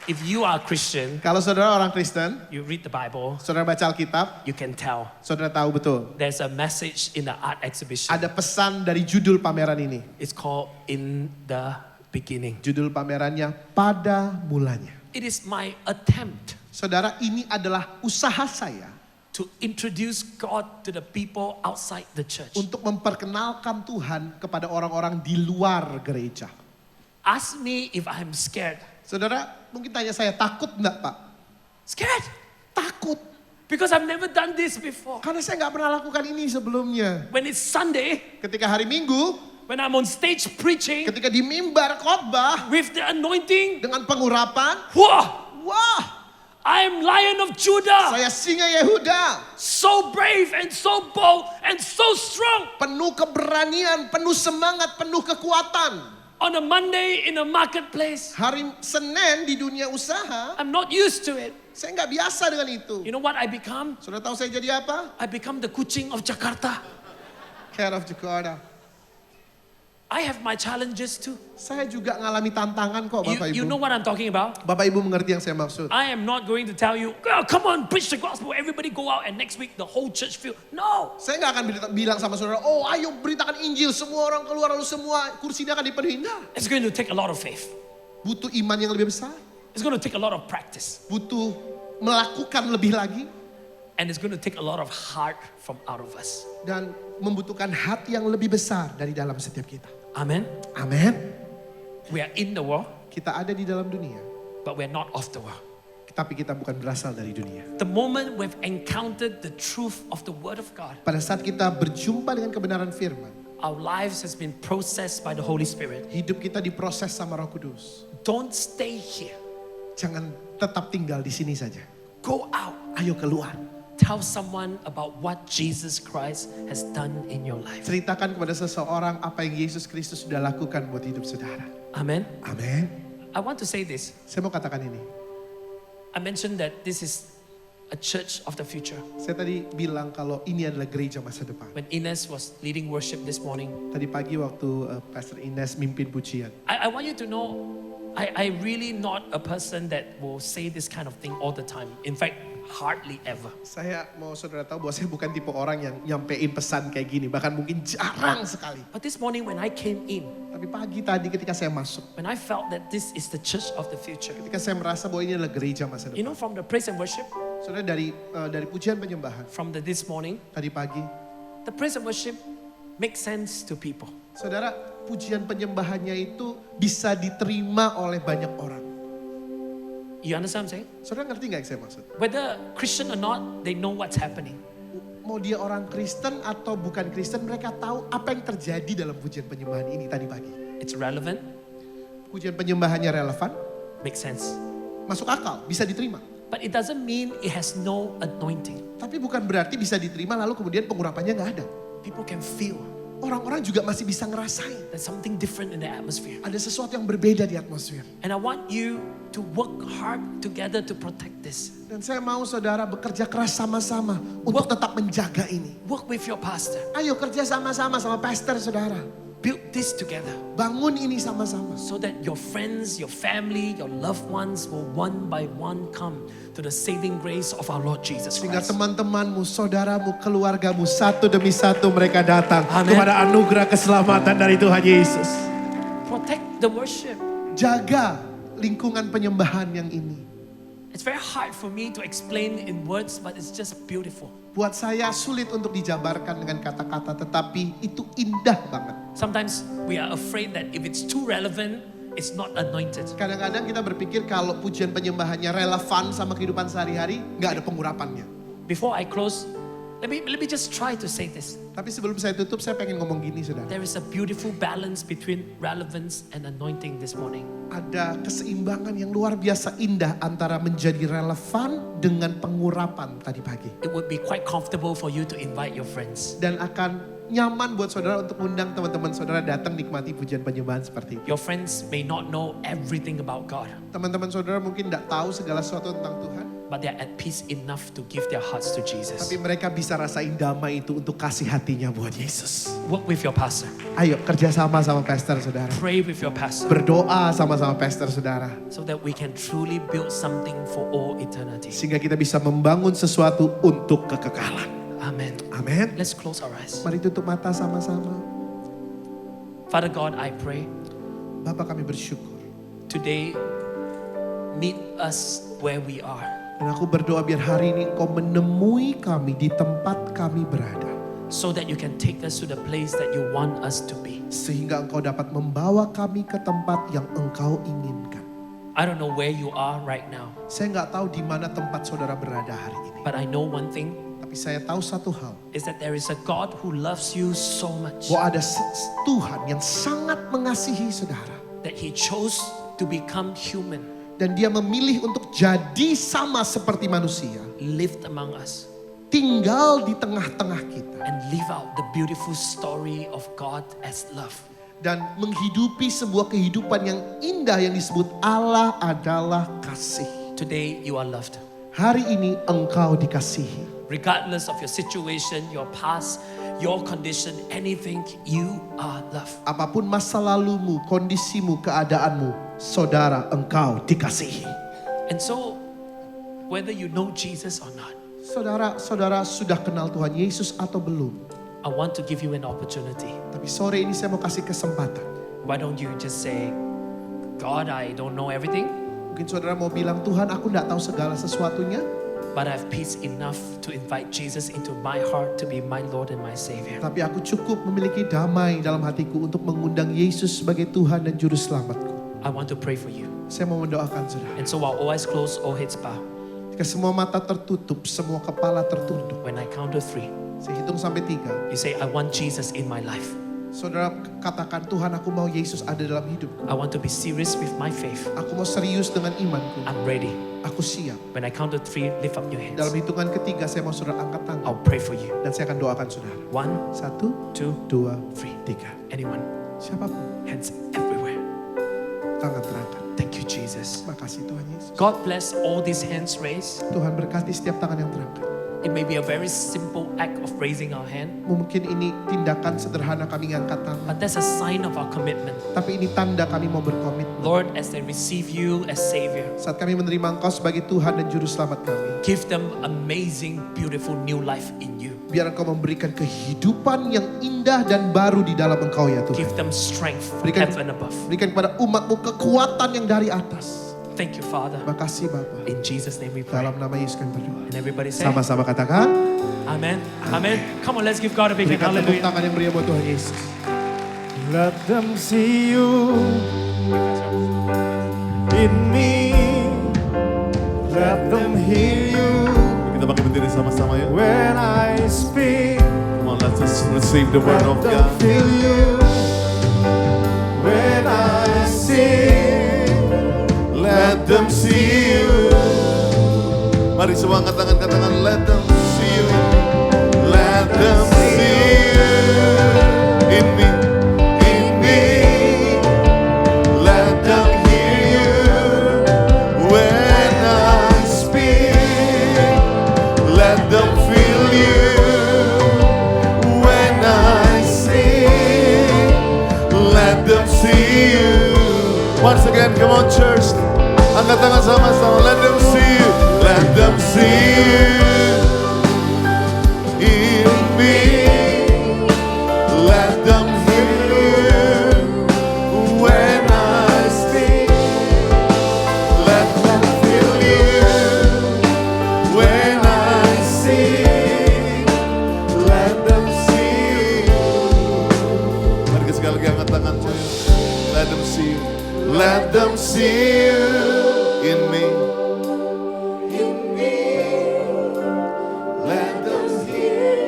Speaker 1: If you are a Christian,
Speaker 2: Kalau saudara orang Kristen,
Speaker 1: you read the Bible,
Speaker 2: saudara baca Alkitab,
Speaker 1: you can tell
Speaker 2: saudara tahu betul.
Speaker 1: there's a message in the art exhibition.
Speaker 2: Ada pesan dari judul pameran ini.
Speaker 1: It's called In the Beginning.
Speaker 2: Judul pamerannya pada mulanya.
Speaker 1: It is my attempt
Speaker 2: Saudara, ini adalah usaha saya
Speaker 1: to introduce God to the people outside the church.
Speaker 2: untuk memperkenalkan Tuhan kepada orang-orang di luar gereja.
Speaker 1: Ask me if I'm scared.
Speaker 2: Saudara, mungkin tanya saya, takut enggak Pak?
Speaker 1: Scared?
Speaker 2: Takut.
Speaker 1: Because I've never done this before.
Speaker 2: Karena saya nggak pernah lakukan ini sebelumnya.
Speaker 1: When it's Sunday,
Speaker 2: Ketika hari Minggu,
Speaker 1: when I'm on stage preaching
Speaker 2: ketika di mimbar khotbah
Speaker 1: with the anointing,
Speaker 2: dengan pengurapan,
Speaker 1: whoa,
Speaker 2: wah,
Speaker 1: I'm Lion of Judah.
Speaker 2: saya singa Yehuda.
Speaker 1: So brave and so bold and so strong.
Speaker 2: Penuh keberanian, penuh semangat, penuh kekuatan.
Speaker 1: On a Monday in a marketplace,
Speaker 2: Hari Senin di dunia usaha,
Speaker 1: I'm not used to it.
Speaker 2: saya nggak biasa dengan itu.
Speaker 1: You know what I become?
Speaker 2: Sudah tahu saya jadi apa?
Speaker 1: I become the kucing of Jakarta.
Speaker 2: Care of Jakarta.
Speaker 1: I have my challenges too.
Speaker 2: Saya juga ngalami tantangan kok Bapak
Speaker 1: You
Speaker 2: Ibu.
Speaker 1: know what I'm talking about?
Speaker 2: Bapak Ibu mengerti yang saya maksud.
Speaker 1: I am not going to tell you, "Oh, come on, preach the gospel. Everybody go out and next week the whole church feel." No.
Speaker 2: Saya nggak akan bilang sama saudara, oh ayo beritakan Injil, semua orang keluar lalu semua kursinya akan dipenuhi. Enggak.
Speaker 1: It's going to take a lot of faith.
Speaker 2: Butuh iman yang lebih besar,
Speaker 1: It's going to take a lot of practice.
Speaker 2: butuh melakukan lebih lagi,
Speaker 1: And it's going to take a lot of heart from out of us.
Speaker 2: dan membutuhkan hati yang lebih besar dari dalam setiap kita.
Speaker 1: Amen.
Speaker 2: Amin.
Speaker 1: We are in the world,
Speaker 2: Kita ada di dalam dunia,
Speaker 1: but we're not of the world.
Speaker 2: tapi kita bukan berasal dari dunia.
Speaker 1: The moment we've encountered the truth of the word of God,
Speaker 2: Pada saat kita berjumpa dengan kebenaran firman,
Speaker 1: our lives has been processed by the Holy Spirit.
Speaker 2: hidup kita diproses sama Roh Kudus.
Speaker 1: Don't stay here.
Speaker 2: Jangan tetap tinggal di sini saja.
Speaker 1: Go out.
Speaker 2: Ayo keluar.
Speaker 1: Tell someone about what Jesus Christ has done in your life.
Speaker 2: Ceritakan kepada seseorang apa yang Yesus Kristus sudah lakukan buat hidup saudara.
Speaker 1: Amen.
Speaker 2: Amin.
Speaker 1: I want to say this.
Speaker 2: Saya mau katakan ini.
Speaker 1: I mentioned that this is a church of the future.
Speaker 2: Saya tadi bilang kalau ini adalah gereja masa depan.
Speaker 1: When Ines was leading worship this morning,
Speaker 2: Tadi pagi waktu Pastor Ines mimpin pujian.
Speaker 1: I want you to know, I really not a person that will say this kind of thing all the time. In fact, hardly ever.
Speaker 2: Saya mau saudara tahu bahwa saya bukan tipe orang yang nyampein pesan kayak gini. Bahkan mungkin jarang sekali.
Speaker 1: But this morning when I came in,
Speaker 2: Tapi pagi tadi ketika saya masuk.
Speaker 1: when I felt that this is the church of the future,
Speaker 2: Ketika saya merasa bahwa ini adalah gereja masa
Speaker 1: you
Speaker 2: depan.
Speaker 1: know, from the praise and worship,
Speaker 2: Saudara dari pujian penyembahan.
Speaker 1: from this morning,
Speaker 2: Tadi pagi.
Speaker 1: the praise and worship makes sense to people.
Speaker 2: Saudara, pujian penyembahannya itu bisa diterima oleh banyak orang.
Speaker 1: You understand what I'm saying?
Speaker 2: Saudara ngerti nggak yang saya maksud?
Speaker 1: Whether Christian or not, they know what's happening.
Speaker 2: Mau dia orang Kristen atau bukan Kristen, mereka tahu apa yang terjadi dalam pujian penyembahan ini tadi pagi.
Speaker 1: It's relevant,
Speaker 2: Pujian penyembahannya relevan,
Speaker 1: makes sense.
Speaker 2: masuk akal, bisa diterima.
Speaker 1: But it doesn't mean it has no anointing.
Speaker 2: Tapi bukan berarti bisa diterima lalu kemudian pengurapannya nggak ada.
Speaker 1: People can feel
Speaker 2: Orang-orang juga masih bisa ngerasain.
Speaker 1: there's something different in the atmosphere.
Speaker 2: Ada sesuatu yang berbeda di atmosfer.
Speaker 1: And I want you to work hard together to protect this.
Speaker 2: Dan saya mau saudara bekerja keras sama-sama untuk tetap menjaga ini.
Speaker 1: Work with your pastor.
Speaker 2: Ayo kerja sama-sama sama pastor saudara.
Speaker 1: Build this together
Speaker 2: Bangun ini sama-sama.
Speaker 1: so that your friends, your family, your loved ones will one by one come to the saving grace of our Lord Jesus
Speaker 2: Sehingga
Speaker 1: Christ.
Speaker 2: teman-temanmu, saudaramu, keluargamu satu demi satu mereka datang
Speaker 1: Amen.
Speaker 2: kepada anugerah keselamatan dari Tuhan Yesus.
Speaker 1: Protect the worship.
Speaker 2: Jaga lingkungan penyembahan yang ini.
Speaker 1: It's very hard for me to explain in words, but it's just beautiful.
Speaker 2: Buat saya sulit untuk dijabarkan dengan kata-kata, tetapi itu indah banget.
Speaker 1: Sometimes we are afraid that if it's too relevant, it's not anointed.
Speaker 2: Kadang-kadang kita berpikir kalau pujian penyembahannya relevan sama kehidupan sehari-hari, nggak ada pengurapannya.
Speaker 1: Before I close, Let me just try to say this.
Speaker 2: Tapi sebelum saya tutup, saya pengen ngomong gini, saudara.
Speaker 1: There is a beautiful balance between relevance and anointing this morning.
Speaker 2: Ada keseimbangan yang luar biasa indah antara menjadi relevan dengan pengurapan tadi pagi.
Speaker 1: It would be quite comfortable for you to invite your friends.
Speaker 2: Dan akan nyaman buat saudara untuk undang teman-teman saudara datang nikmati pujian penyembahan seperti itu.
Speaker 1: Your friends may not know everything about God,
Speaker 2: Teman-teman saudara mungkin tidak tahu segala sesuatu tentang Tuhan.
Speaker 1: but they're at peace enough to give their hearts to Jesus.
Speaker 2: Tapi mereka bisa rasain damai itu untuk kasih hatinya buat Yesus.
Speaker 1: Work with your pastor.
Speaker 2: Ayo kerjasama sama pastor saudara.
Speaker 1: Pray with your pastor
Speaker 2: Berdoa sama-sama pastor saudara.
Speaker 1: so that we can truly build something for all eternity.
Speaker 2: Sehingga kita bisa membangun sesuatu untuk kekekalan.
Speaker 1: Amen.
Speaker 2: Amin.
Speaker 1: Let's close our eyes.
Speaker 2: Mari tutup mata sama-sama.
Speaker 1: Father God, I pray
Speaker 2: Bapa kami bersyukur.
Speaker 1: today meet us where we are.
Speaker 2: Dan aku berdoa biar hari ini Engkau menemui kami di tempat kami berada.
Speaker 1: So that you can take us to the place that you want us to be.
Speaker 2: Sehingga Engkau dapat membawa kami ke tempat yang Engkau inginkan.
Speaker 1: I don't know where you are right now,
Speaker 2: Saya nggak tahu di mana tempat saudara berada hari ini.
Speaker 1: but I know one thing
Speaker 2: Tapi saya tahu satu hal.
Speaker 1: is that there is a God who loves you so much
Speaker 2: Bahwa ada Tuhan yang sangat mengasihi saudara.
Speaker 1: that He chose to become human,
Speaker 2: Dan dia memilih untuk jadi sama seperti manusia.
Speaker 1: lived among us,
Speaker 2: Tinggal di tengah-tengah kita.
Speaker 1: and live out the beautiful story of God as love.
Speaker 2: Dan menghidupi sebuah kehidupan yang indah yang disebut Allah adalah kasih.
Speaker 1: Today you are loved.
Speaker 2: Hari ini engkau dikasihi.
Speaker 1: Regardless of your situation, your past, your condition, anything, you are loved.
Speaker 2: Apapun masa lalumu, kondisimu, keadaanmu, saudara engkau dikasihi.
Speaker 1: And so, whether you know Jesus or not,
Speaker 2: Saudara sudah kenal Tuhan Yesus atau belum?
Speaker 1: I want to give you an opportunity.
Speaker 2: Tapi sore ini saya mau kasih kesempatan.
Speaker 1: Why don't you just say, God, I don't know everything,
Speaker 2: Mungkin saudara mau bilang, Tuhan aku tidak tahu segala sesuatunya.
Speaker 1: but I have peace enough to invite Jesus into my heart to be my Lord and my Savior.
Speaker 2: Tapi aku cukup memiliki damai dalam hatiku untuk mengundang Yesus sebagai Tuhan dan Juru Selamatku.
Speaker 1: I want to pray for you.
Speaker 2: Saya mau mendoakan saudara.
Speaker 1: And so while all eyes closed, all heads bow,
Speaker 2: Jika semua mata tertutup, semua kepala tertunduk.
Speaker 1: when I count to 3,
Speaker 2: Saya hitung sampai 3.
Speaker 1: you say, I want Jesus in my life.
Speaker 2: Saudara katakan, Tuhan aku mau Yesus ada dalam hidupku.
Speaker 1: I want to be serious with my faith.
Speaker 2: Aku mau serius dengan imanku.
Speaker 1: I'm ready.
Speaker 2: Aku siap.
Speaker 1: When I count to 3, lift up your hands.
Speaker 2: Dalam hitungan ketiga saya mau saudara angkat tangan.
Speaker 1: I'll pray for you.
Speaker 2: Dan saya akan doakan saudara.
Speaker 1: 1,
Speaker 2: 1,
Speaker 1: 2,
Speaker 2: 2,
Speaker 1: 3.
Speaker 2: 3.
Speaker 1: Anyone?
Speaker 2: Siapapun.
Speaker 1: Hands everywhere.
Speaker 2: Tangan terangkat.
Speaker 1: Thank you, Jesus.
Speaker 2: Terima kasih Tuhan Yesus.
Speaker 1: God bless all these hands raised.
Speaker 2: Tuhan berkati setiap tangan yang terangkat.
Speaker 1: It may be a very simple act of raising our hand,
Speaker 2: Mungkin ini tindakan sederhana kami ngangkat tangan.
Speaker 1: but that's a sign of our commitment.
Speaker 2: Tapi ini tanda kami mau berkomitmen.
Speaker 1: Lord, as they receive you as Savior,
Speaker 2: Saat kami menerima Engkau sebagai Tuhan dan Juru Selamat kami.
Speaker 1: give them amazing, beautiful new life in you.
Speaker 2: Biar Engkau memberikan kehidupan yang indah dan baru di dalam Engkau ya Tuhan.
Speaker 1: Give them strength from
Speaker 2: Berikan-
Speaker 1: heaven above.
Speaker 2: Berikan kepada umatmu kekuatan yang dari atas.
Speaker 1: Thank you, Father.
Speaker 2: Terima kasih Bapa.
Speaker 1: In Jesus' name we pray.
Speaker 2: Dalam nama Yesus kami berdoa.
Speaker 1: And everybody say,
Speaker 2: Sama-sama katakan.
Speaker 1: Amen. Amen. Come on, let's give God a big hand.
Speaker 2: Berikan tepuk
Speaker 1: Hallelujah.
Speaker 2: tangan yang meriah buat Tuhan Yesus.
Speaker 3: Let them see you in me. Let them hear you
Speaker 4: Kita bangkit berdiri sama-sama ya.
Speaker 3: when I speak.
Speaker 4: Come on, let's just receive the word
Speaker 3: Let
Speaker 4: of
Speaker 3: them
Speaker 4: God.
Speaker 3: feel you when I sing.
Speaker 4: Let them see you. Mari semua angkat tangan. Let them see you. Let them see you in me. In me. Let them hear you when I speak. Let them feel you when I sing. Let them see you. Once again, come on church. Angkat tangan sama-sama. Let them see you. Let them see you in me. Let them hear you when I speak. Let them feel you when I sing. Let them see you. Mari sekali lagi angkat tangan church. Let them see you. Let them see you in me. In me. Let them hear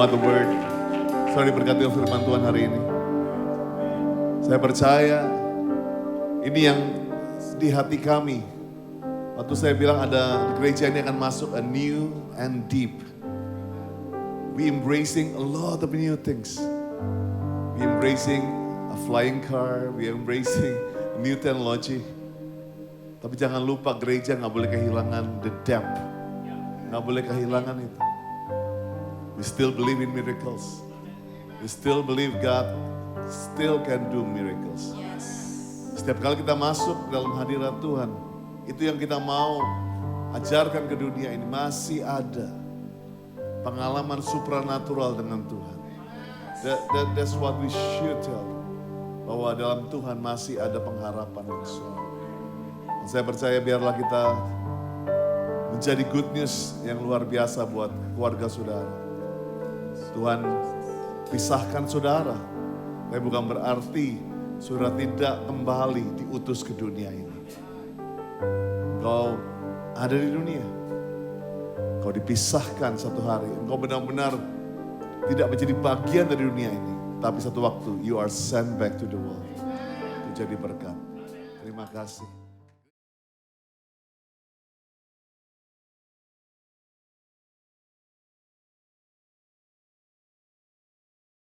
Speaker 4: what the word. Sorry diberkati oleh firman Tuhan hari ini. Saya percaya ini yang di hati kami. Waktu saya bilang ada gereja ini akan masuk a new and deep. We embracing a lot of new things. We embracing a flying car. We embracing new technology. Tapi jangan lupa gereja nggak boleh kehilangan the depth. Nggak boleh kehilangan itu. We still believe in miracles. We still believe God still can do miracles. Setiap kali kita masuk dalam hadirat Tuhan, itu yang kita mau ajarkan ke dunia ini, masih ada pengalaman supranatural dengan Tuhan. That's what we should tell. Bahwa dalam Tuhan masih ada pengharapan yang sungguh. Dan saya percaya biarlah kita menjadi good news yang luar biasa buat keluarga saudara. Tuhan pisahkan saudara, tapi bukan berarti saudara tidak kembali diutus ke dunia ini. Engkau ada di dunia, engkau dipisahkan satu hari, engkau benar-benar tidak menjadi bagian dari dunia ini. Tapi satu waktu, you are sent back to the world. Itu jadi berkat. Terima kasih.